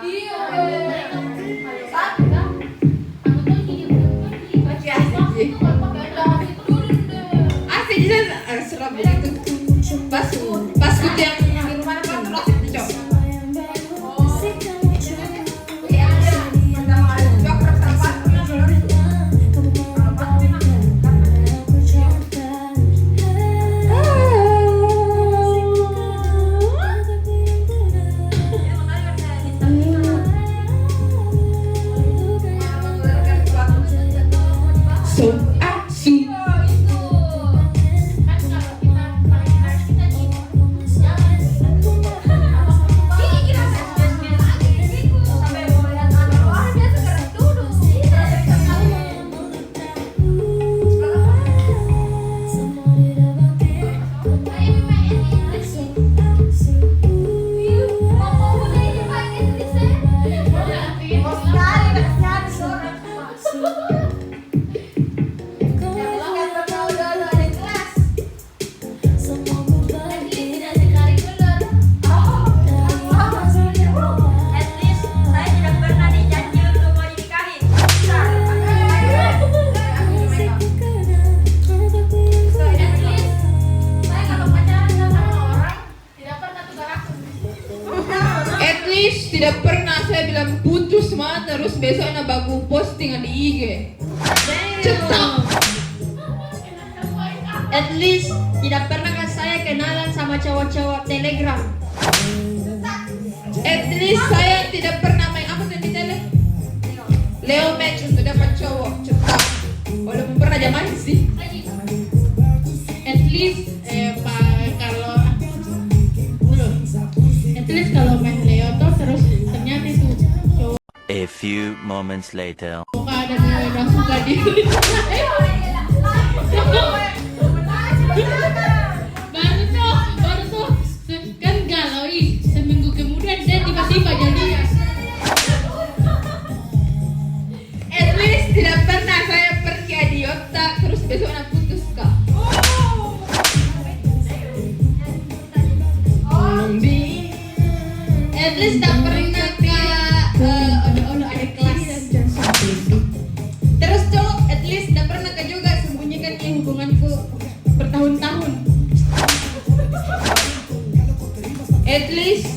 Iya. Asik juga serap begitu. Pas gitu yang di rumah apa tuh asik tuh cok. So asik. At least tidak pernah saya bilang putus mah terus besok anak bagu postingan di IG. Cetak. At least tidak pernah kan saya kenalan sama cowok-cowok Telegram. At least saya tidak pernah main apa tuh di tele? Leo match untuk dapat cowok. Cetak. Walaupun pernah zaman sih. At least kalau at least kalau main Leo tuh terus ternyata itu cowok A few moments later. ada yang udah suka diri. baru tuh kan galau seminggu kemudian dia tiba-tiba jadian. At least tidak pernah saya pergi adiota terus besok anak putus kak. At least tak pernah Ono ada kelas. terus cowok at least tak pernah ke juga sembunyikan hubunganku bertahun-tahun. At least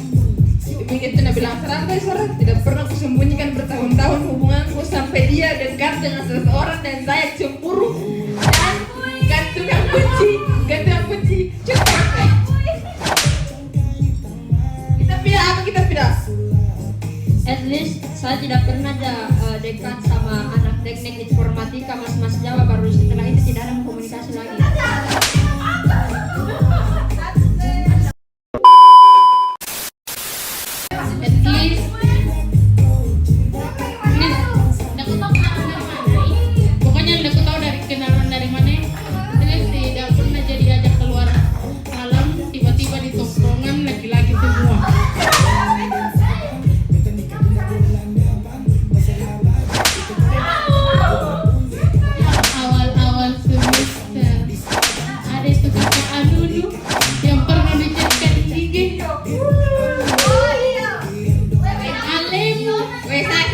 begitu nak bilang serantai seorang tidak pernah kusembunyikan bertahun-tahun hubunganku sampai dia dekat dengan seseorang dan saya cemburu dan gantungan kunci cepat. Kita pilih apa kita pilih? At least saya tidak pernah dekat sama anak teknik informatika mas-mas Jawa, baru setelah itu tidak ada komunikasi lagi. At least aku tahu kenalan dari mana. Pokoknya aku tahu dari kenalan dari mana. Terus tidak pernah jadi ajak keluar malam tiba-tiba di tongkrongan laki-laki semua. Awal-awal semester ada itu kakak Anunu yang pernah dicarikan di IG. Alem. Weh, saya.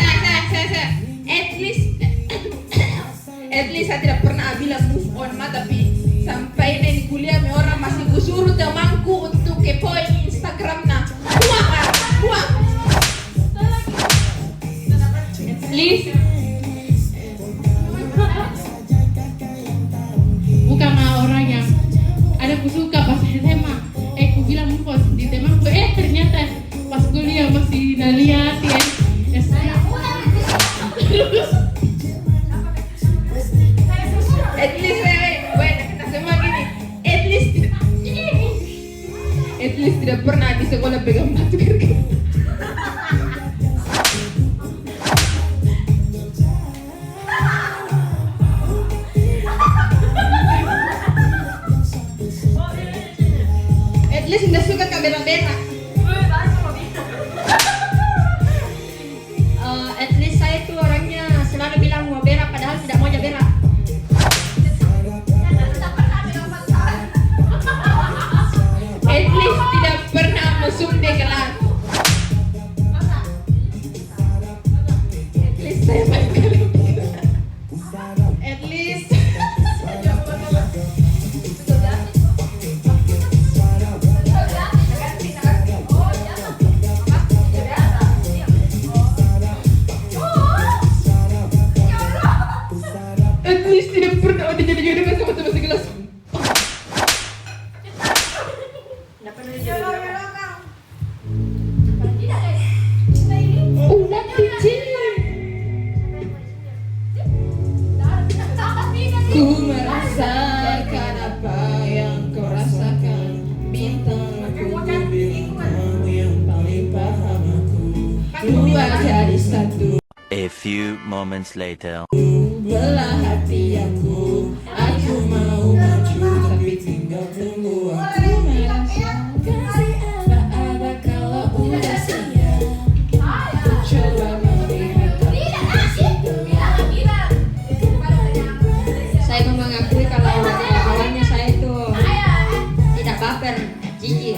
At least saya tidak pernah bilang move on mah, tapi sampai ini kuliah me orang masih kusuruh temanku untuk kepoin Instagram nah. Buang. At least bukan orang yang ada kusuka pas SMA. Ku bilang move on di temanku, ternyata pas kuliah masih nalihat ya. At least kita semua gini. At least tidak pernah di sekolah pegang batu kerja. At least tidak suka kamera-kamera. At least saya tuh orangnya selalu bilang mau berak padahal tidak mau berak. At least tidak pernah mesum di kelas. saya main film. At least At least tidak pernah ada jodoh-jodoh sama teman sekelas. Ulat kecil. Ku merasakan apa yang kau rasakan. Bintangku, bintangmu yang paling paham aku. Dua jadi satu. A few moments later. Belah hati aku mau maju tapi tinggal tunggu aku merasakan tak ada kalau udah siap. Aku coba melihat Saya mau mengakui kalau awalnya saya itu tidak baper, jijik.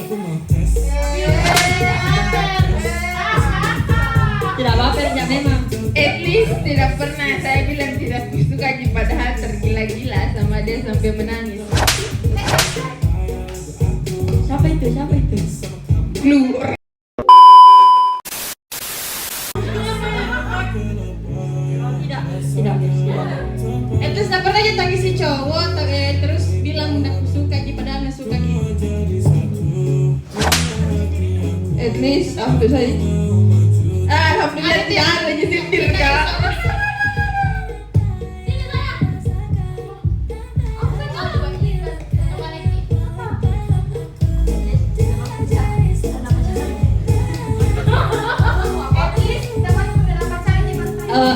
Tidak baper, ya memang. At least tidak pernah saya bilang tidak suka Ji, padahal tergila-gila sama dia sampai menangis. Siapa itu? Siapa itu? Clue. Tidak, tidak. Itu tak pernah aja tangis si cowok terus bilang aku suka Ji padahal nggak suka Ji. At least aku saya. Alhamdulillah tidak ada Ji sentir kak.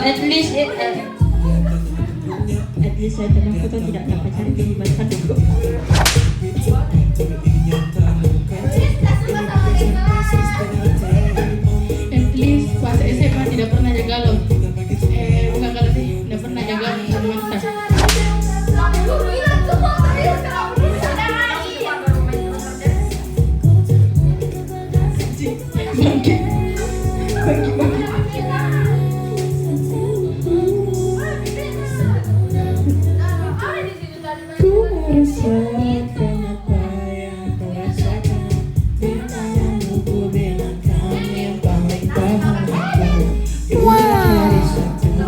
At least saya tenang foto tidak dapat cari kehidupan dulu. at least pas SMA tidak pernah jaga lo. Bukan kalau sih tidak pernah jaga mantan. Ku merasakan apa yang kau rasakan. Bintangku, bintangmu yang paling paham aku. Dua hari satu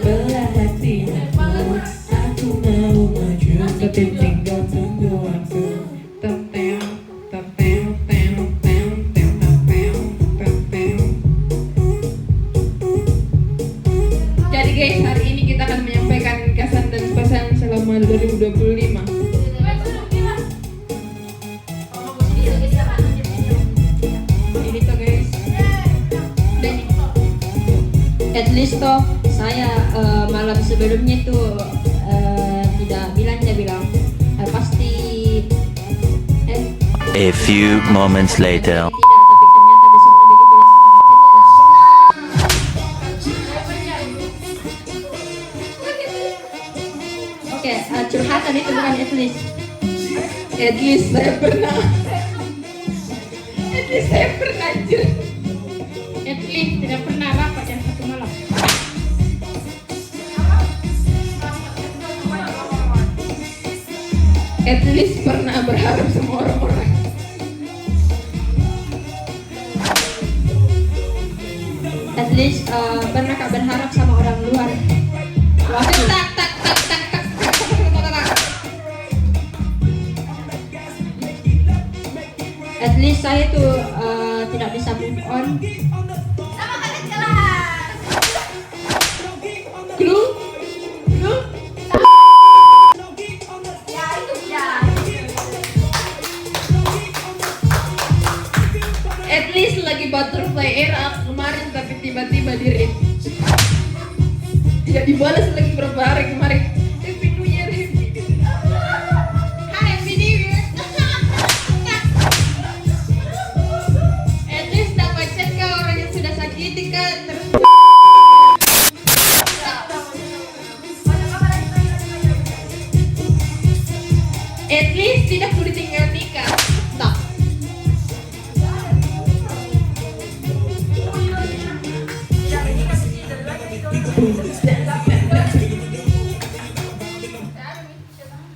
belah hati aku. Aku mau maju tapi tinggal tunggu aku. Tetem, tetem, tem, tem, tem, tetem, tetem. Jadi guys, hari ini kita akan menyampaikan kesan dan pesan selama 2025. Ini tuh guys. Dan At least toh saya malam sebelumnya itu tidak bilang, dia bilang pasti A few moments later. tidak, tapi ternyata besoknya begitu langsung. Oke, curhatan itu bukan at least. at least saya pernah. At least saya pernah anjir. At least tidak pernah rapat yang satu malam. At least pernah berharap sama orang-orang. At least pernah kak berharap sama orang luar. Waktu Tak tak tak tak tak tak. at least saya tuh tidak bisa move on. Clue? Clue? At least lagi butterfly era kemarin tapi tiba-tiba di read. Tidak dibalas lagi berapa hari kemarin. Happy New Year, Happy New Year. Happy New Year. At least dapat chat ke orang yang sudah sakiti kan terus. At least tidak perlu ditinggal nikah. Tak.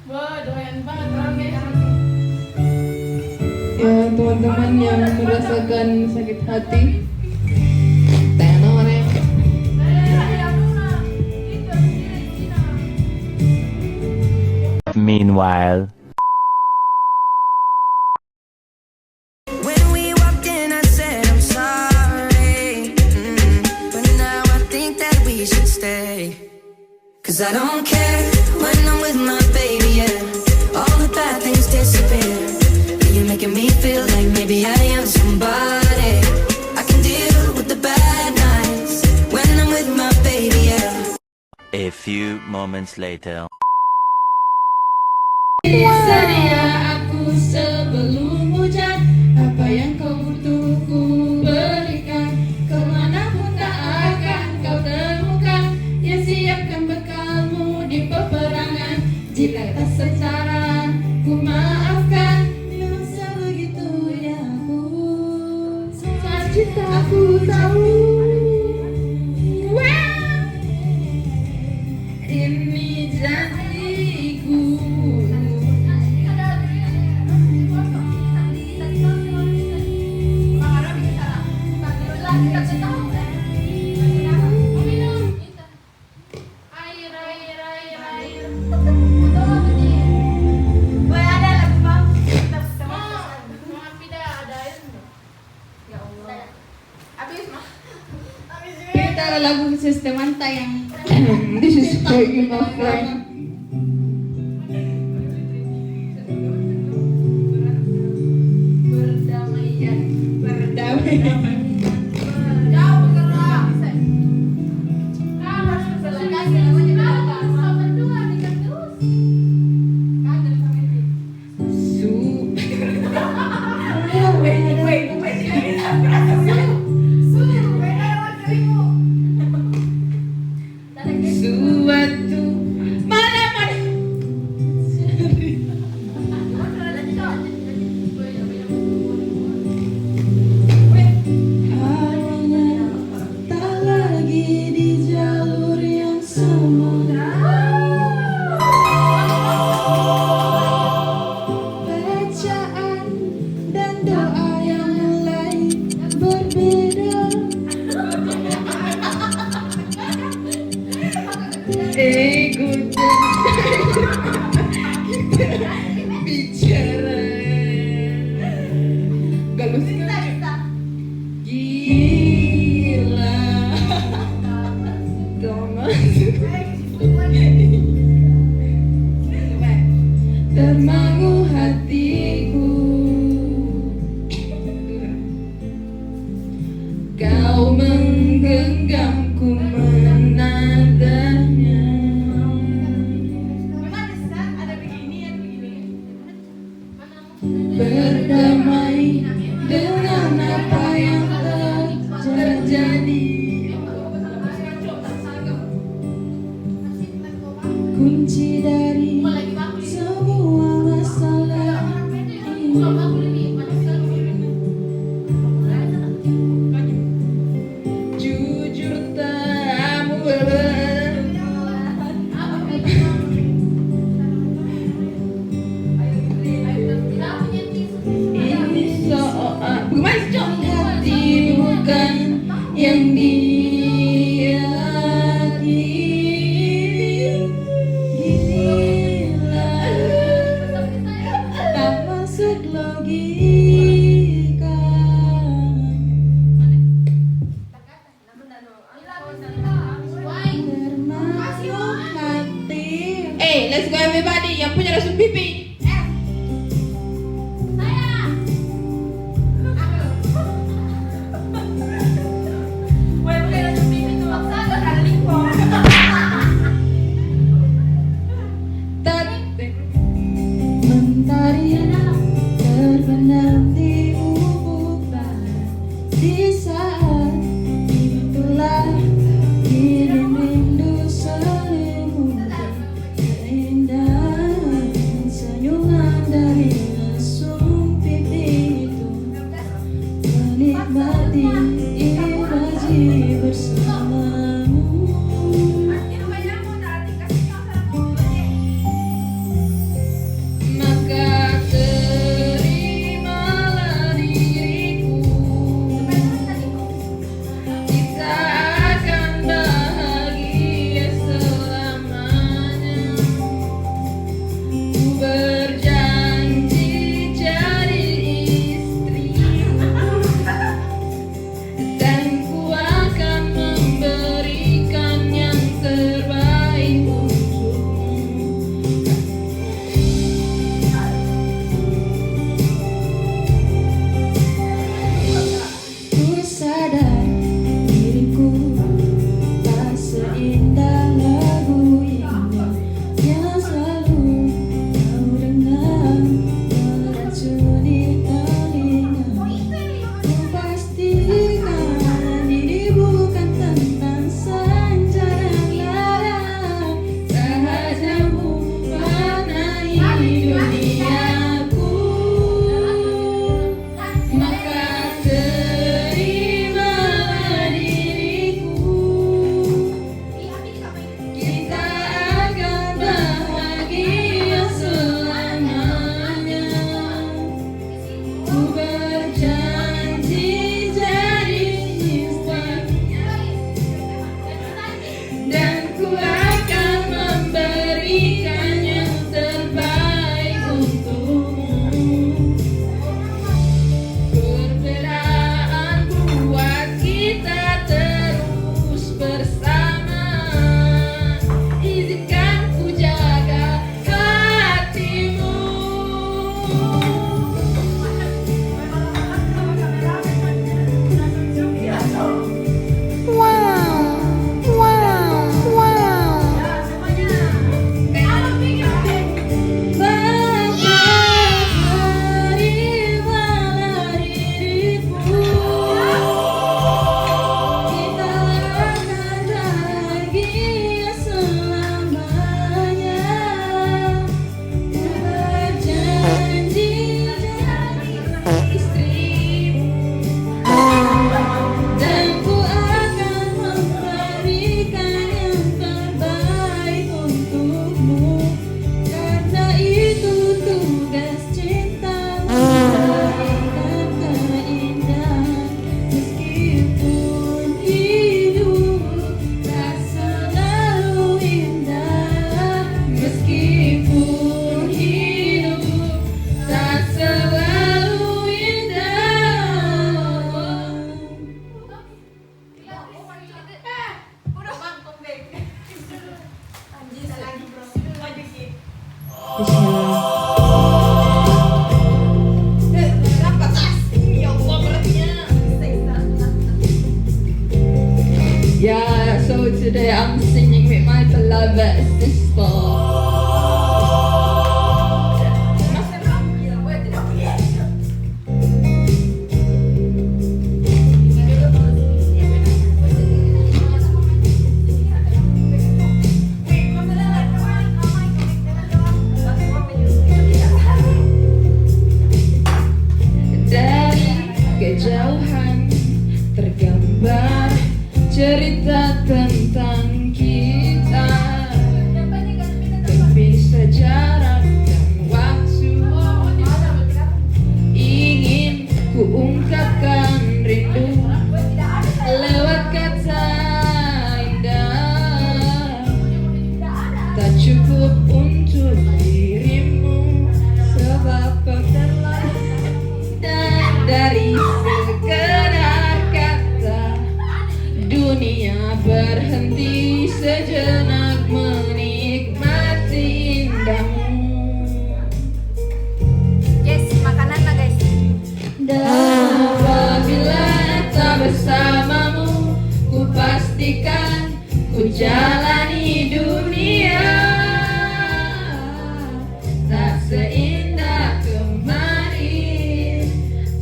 Wah, doyan banget rame. Ya teman-teman yang merasakan sakit hati, tenor ya. Meanwhile. When we walked in, I said I'm sorry. But now I think that we should stay. 'Cause I don't care when I'm with my baby, yeah. All the bad things disappear. You're making me feel like maybe I am somebody. I can deal with the bad nights when I'm with my baby, yeah. A few moments later. Sedia aku sebelum hujan, apa yang kau butuh ku berikan. Kemanapun tak akan kau temukan, yang siapkan bekalmu di peperangan. Jika tak setara ku maafkan, memang sebegitu ya aku. Cintaku tahu. Wow. Ini janjiku. Kita ada lagu Sistemanta yang This is for you, my friend. berdamai. Suatu malam harinya tak lagi di jalur yang sama. Bacaan dan doa yang mulai berbeda. Ego bicara galus gila termangu hatiku, kau menggenggamku menadanya. Berdamai dengan apa yang terjadi. Kunci dari semua masalah ini. Jujur tak ini soal hati bukan yang diyakini. Gila tak masuk logika. Termasuk hati. Let's go everybody yang punya rasul pipi. Mentari terbenam di ufuk barat. Di saat itulah dirimu selimuti keindahan. Kenapa tas? Ya Allah beratnya. Yeah, so today I'm singing with my beloved sister. Kejauhan tergambar cerita tentang kita, terpisah jarak dan waktu. Ingin kuungkapkan rindu lewat kata indah, tak cukup untuk dirimu sebab kau terlalu dari sekedar kata. Dunia berhenti sejenak menikmati indahmu. Guys, makanan lah guys. Dan apabila tak bersamamu, ku pastikan ku jalani dunia tak seindah kemarin.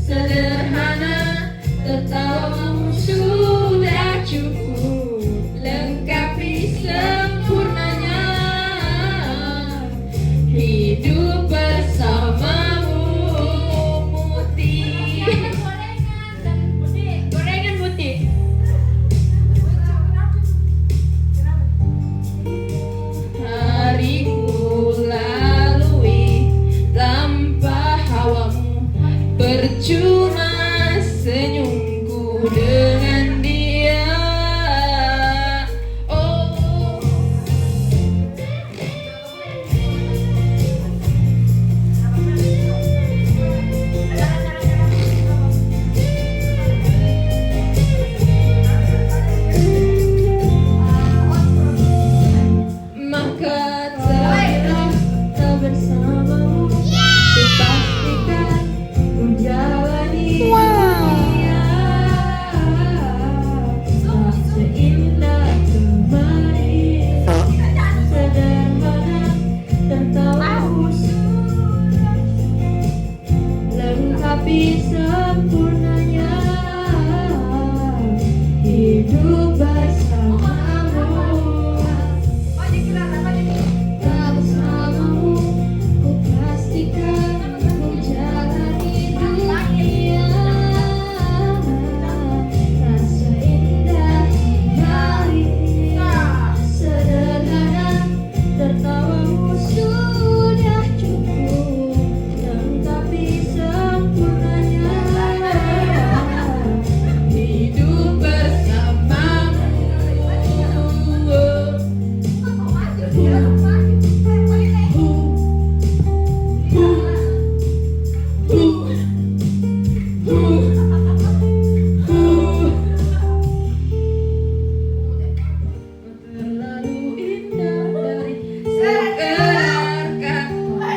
Sederhana, tertawamu sudah cukup lengkapi sempurnanya hidup bersamamu. Muti gorengan putih. Hariku lalui tanpa hawamu, percuma senyumku dengan dia. Oh, maka tak bersamamu, ku pastikan ku jalani dunia tak seindah kemarin. Sederhana, tertawamu lengkapi sempurnanya hidup bersamamu. Tak bersamamu, ku pastikan ku jalani dunia tak seindah kemarin. Sederhana, tertawamu sudah cukup lengkapi sempurnanya hidup bersamamu. Terlalu indah dari sekedar kata.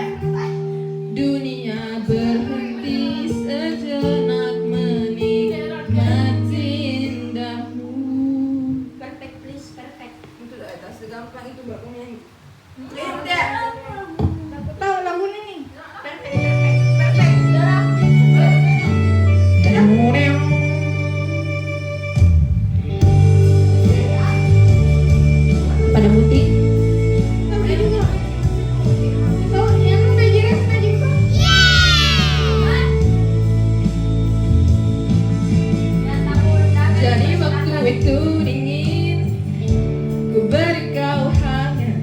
Dunia berhenti sejenak menikmati indahmu. Perfect please, perfect. Itu dah tak segampang itu buat kamu nyanyi. Tidak. Tahu lagu ini? Perfect, perfect, perfect. Pada Muti. Jadi waktu itu dingin, ku beri kau hangat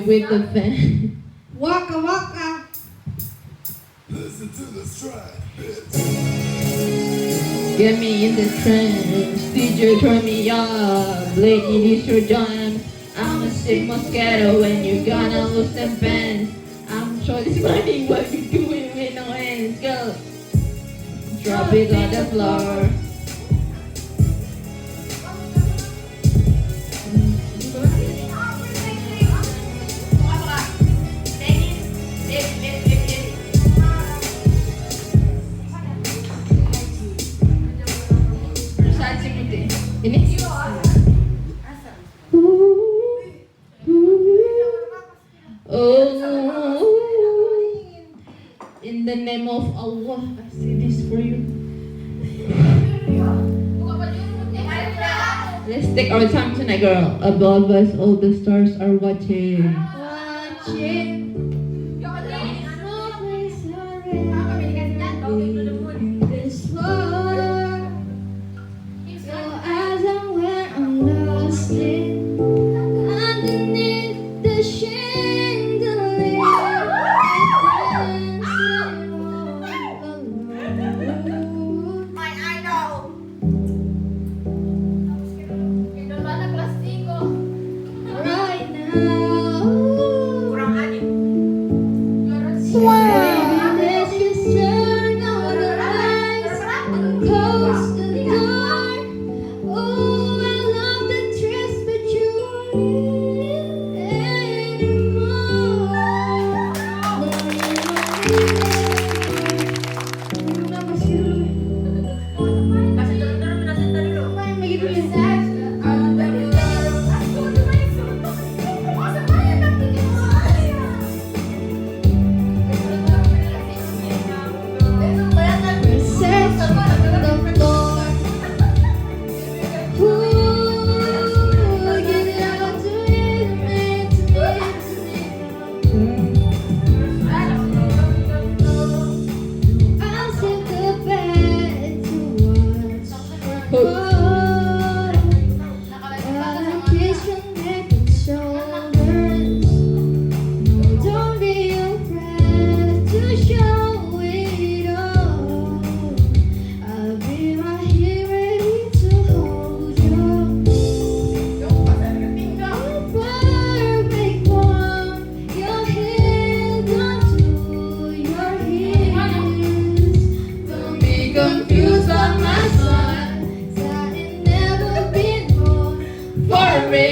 with the fan. Waka waka. Get me in the trance, DJ turn me up. Lady, this your jam. I'm a sick mosquito when you gonna lose them pants. I'm sure this money what you doing with no hands, go. Drop it on the floor. Versace putih. Ini? Oh, in the name of Allah, I say this for you. Let's take our time tonight, girl. Above us, all the stars are watching. Watching. This world. Your eyes are where I'm lost in. Underneath the chandelier, dancing all alone. My idol. Idol mana kelas 3? Right now. Kurang aja. Baby, let's just turn on the lights and close the door. Oh, I love the dress, but you don't need anymore. Kenapa sih dulu? Kasih dulu. Main begitu ya? Search the floor. Ooh, get out to it, I'll sit the bed to watch. Oh, I kiss your neck and shoulders. Don't be afraid to show it all. I'll be right here ready to hold you. Perfect warm, your head onto your heels. Don't be confused on my side, 'cause I ain't never been more For me.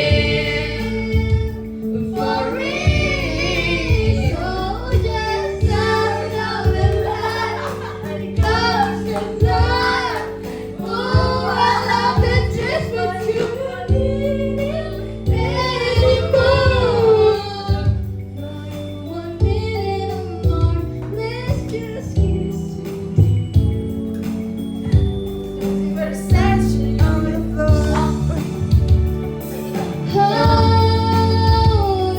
for real. So just out of the light, close the door. Oh, I love the dress, but you don't need it anymore. For 1 minute or more, let's just kiss. Versace on the floor. Oh,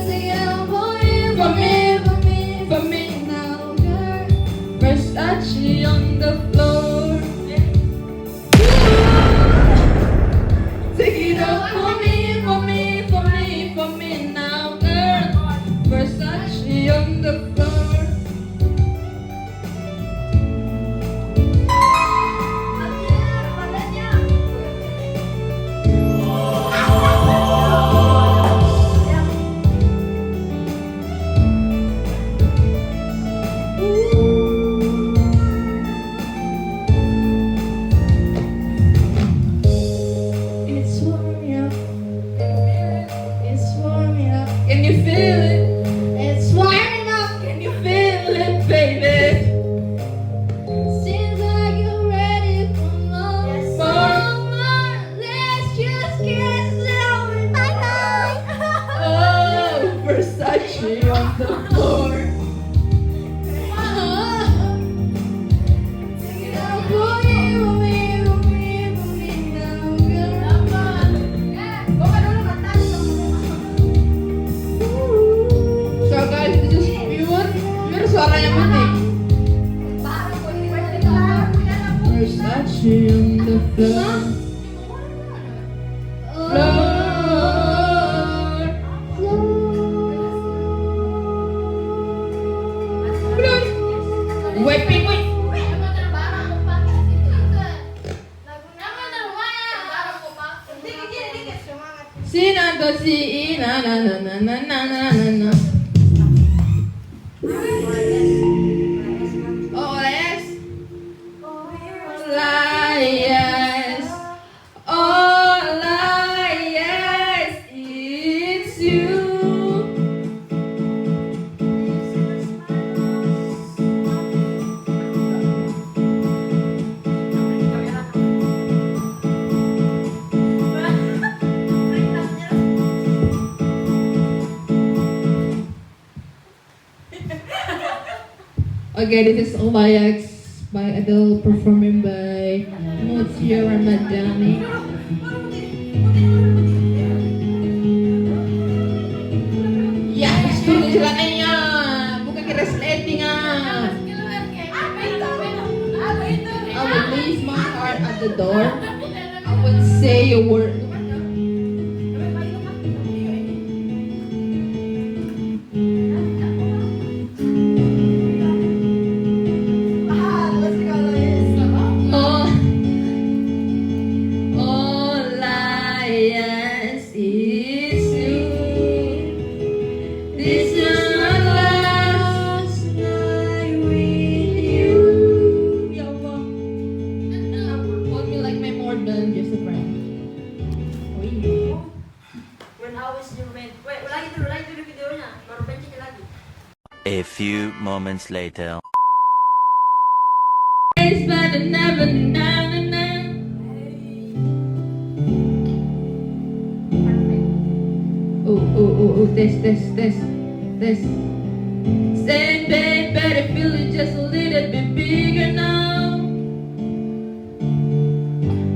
sing it out for me, For me. now, girl. Versace on the floor. Take it up for me, for me, for me, for me now, girl. Versace on the floor. It's warming up. It's warming up. Can you feel it? It's warming up. Can you feel it, baby? Seems like you're ready for more. More. Let's just get going. Oh, Versace on the floor. Sing it out for me now, girl. So guys, this is pure suaranya penting. Versace on the floor. Floor. così, na na na na na na na na na. Oh yes, yes, all yes, it's you. Okay, this is Olayax by Adele performing by Mutia Ramadhani. Ya, suruh celananya, bukan kira sleting ah. I would leave my heart at the door. I would say a word. Oh, all I ask is you. This is my last night with you. Ya Allah, hold me like my more than just a friend. Oh iya. When I was your man. Wait, ulangi dulu videonya. Baru pencet lagi. A few moments later. It's better never na na na. Oh, this. Say, babe, better feel it just a little bit bigger now.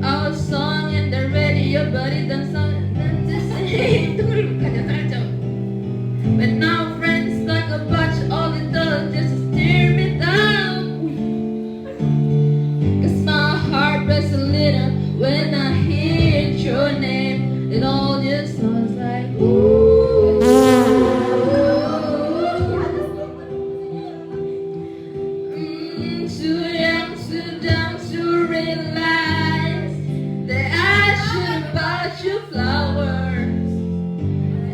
Our song in the radio, but it doesn't sound the same. But now friends talk about you, all it does just steer me down. Cause my heart breaks a little when I hear your name. It all just sounds like ooh. Too young, too dumb to realize that I should have bought you flowers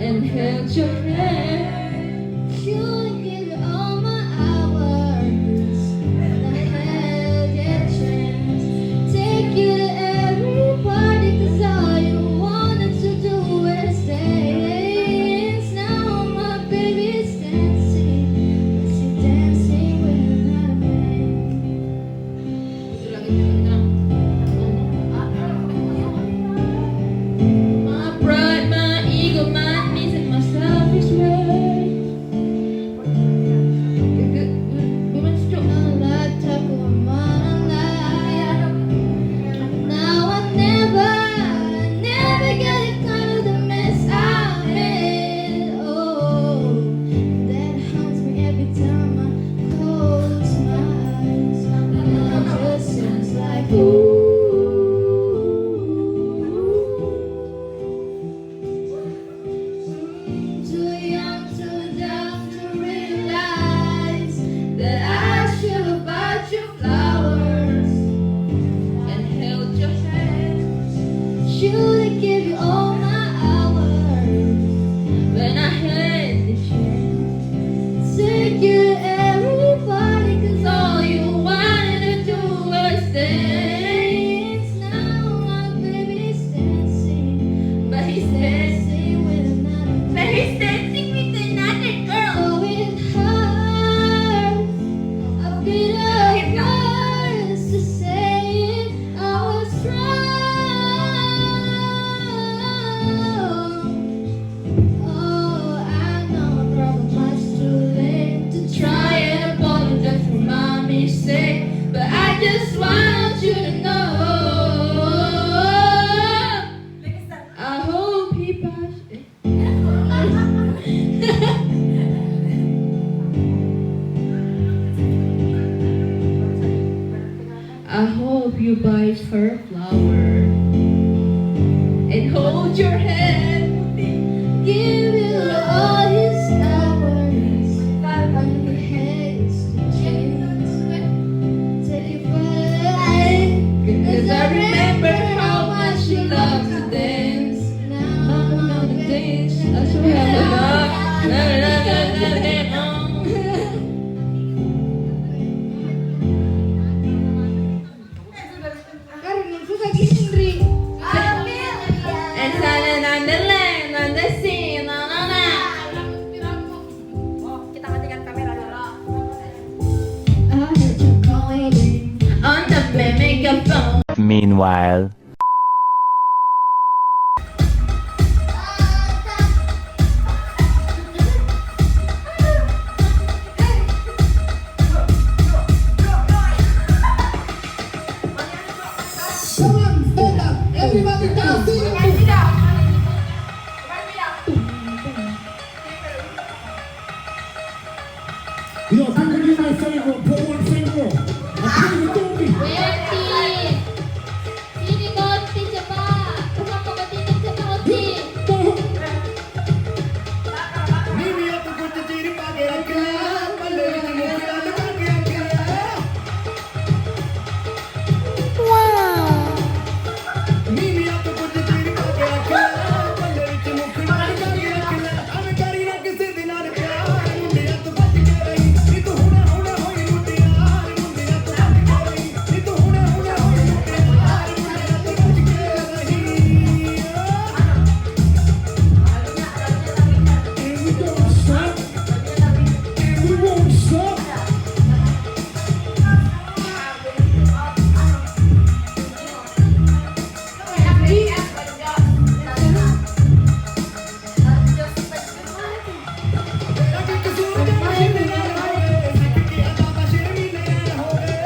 and held your hand. Should give you all my hours. I had that chance. Take you to every party, 'cause all you wanted to do was dance. Now my baby's dancing, but she's dancing with another man. My pride, my ego, my needs, and my selfish ways. Now I never get it kind of the mess I'm in. Oh, that haunts me every time I close my eyes. Now it just seems like ooh. Too young, too dumb to realize that I should have bought you flowers And held your hand should have give you all my hours. when I had the chance. Take you to every party, 'cause All you wanted to do was dance. now my baby's dancing, But he's dancing, dancing with another. but he's dancing with another girl. Oh, it hurts. A bit of words to say it. I was wrong. Oh, I know probably much too late to Try and apologize for my mistake, but I just want you to know. I hope he buys it. I hope you buy her flower and hold your hand. give you all his hours. On your head to change. Take you for a ride. 'Cause I remember how much you love to dance. Now Now the day gampang. Meanwhile. Everybody dancing. Yo, thank you guys for your put one finger up. I tell you, don't be. Betty. Sini Oti cepat. Bersama Betty cepat Oti. Mimi aku kudu diri pakai akhirat, malah ini mungkin ada kaki akhirat. Mimi aku kudu diri pakai akhirat, malah ini mungkin ada kaki akhirat. Ame karina kisi din aane pyar, munde attu bach ke rahi. Ni tu hune hune hoi munde yaar, munde attu bach ke rahi. Ni tu hune hune hoi munde yaar, munde attu bach ke rahi. And we don't stop. And we won't stop. Lagi ke surga masih nara hoge, sikit ki ada masih nara hoge.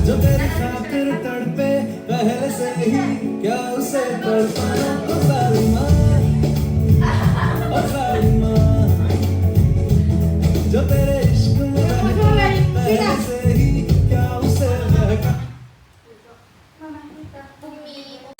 जो तेरी खातिर तड़पे पहले से ही क्या उसे तड़पाना ओ जालिमा जो तेरे इश्क में बहका पहले से ही क्या उसे बहका Umi